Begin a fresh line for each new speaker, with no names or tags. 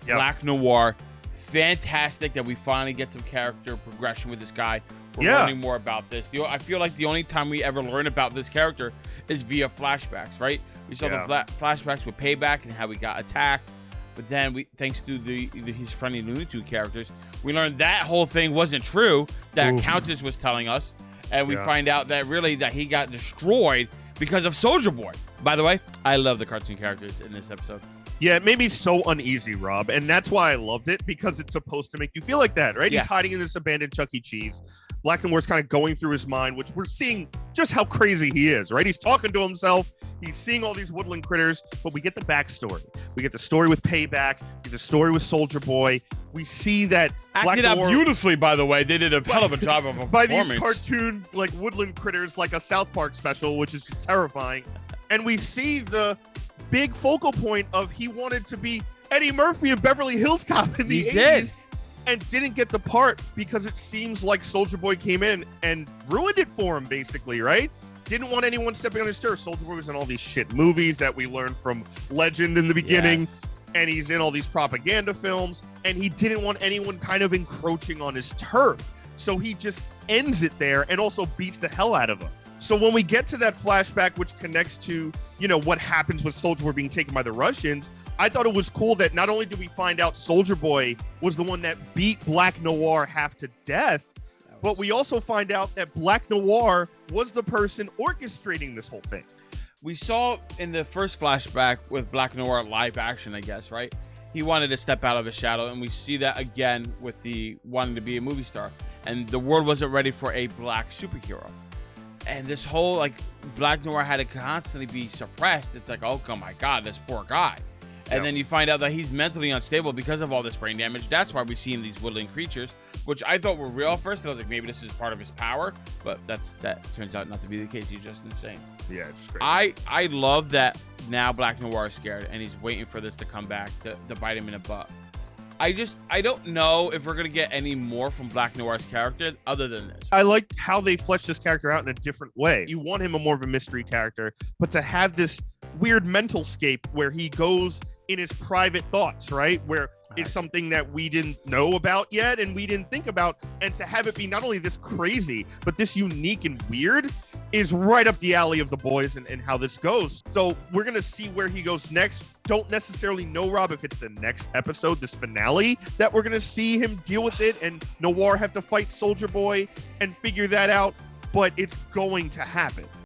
Black Noir. Fantastic that we finally get some character progression with this guy. We're learning more about this. I feel like the only time we ever learn about this character is via flashbacks, right? We saw the flashbacks with Payback and how we got attacked. But then thanks to his friendly Looney Tunes characters, we learned that whole thing wasn't true, that Countess was telling us. And we find out that really that he got destroyed because of Soldier Boy. By the way, I love the cartoon characters in this episode.
Yeah, it made me so uneasy, Rob. And that's why I loved it, because it's supposed to make you feel like that, right?
Yeah.
He's hiding in this abandoned Chuck E. Cheese. Black Noir's kind of going through his mind, which we're seeing just how crazy he is, right? He's talking to himself. He's seeing all these woodland critters, but we get the backstory. We get the story with Payback. We get the story with Soldier Boy. We see that Black
Acted out
Noir,
beautifully, by the way. They did a hell of a job of a
by
performance.
these cartoon like woodland critters, like a South Park special, which is just terrifying. And we see the big focal point of he wanted to be Eddie Murphy in Beverly Hills Cop in the 80s. And didn't get the part because it seems like Soldier Boy came in and ruined it for him, basically, right? Didn't want anyone stepping on his turf. Soldier Boy was in all these shit movies that we learned from Legend in the beginning.
Yes.
And he's in all these propaganda films. And he didn't want anyone kind of encroaching on his turf. So he just ends it there and also beats the hell out of him. So when we get to that flashback, which connects to, what happens with Soldier Boy being taken by the Russians, I thought it was cool that not only did we find out Soldier Boy was the one that beat Black Noir half to death, but we also find out that Black Noir was the person orchestrating this whole thing.
We saw in the first flashback with Black Noir live action, I guess, right? He wanted to step out of his shadow, and we see that again with the wanting to be a movie star. And the world wasn't ready for a black superhero. And this whole, Black Noir had to constantly be suppressed. It's like, oh my God, this poor guy. And then you find out that he's mentally unstable because of all this brain damage. That's why we see him these woodland creatures, which I thought were real at first. I was like, maybe this is part of his power, but that turns out not to be the case. He's just insane.
Yeah, it's great.
I love that now Black Noir is scared and he's waiting for this to come back to bite him in the butt. I don't know if we're going to get any more from Black Noir's character other than this.
I like how they fleshed this character out in a different way. You want him more of a mystery character, but to have this weird mental scape where he goes in his private thoughts, right? Where it's something that we didn't know about yet and we didn't think about. And to have it be not only this crazy, but this unique and weird is right up the alley of the boys and how this goes. So we're going to see where he goes next. Don't necessarily know, Rob, if it's the next episode, this finale, that we're going to see him deal with it and Noir have to fight Soldier Boy and figure that out. But it's going to happen.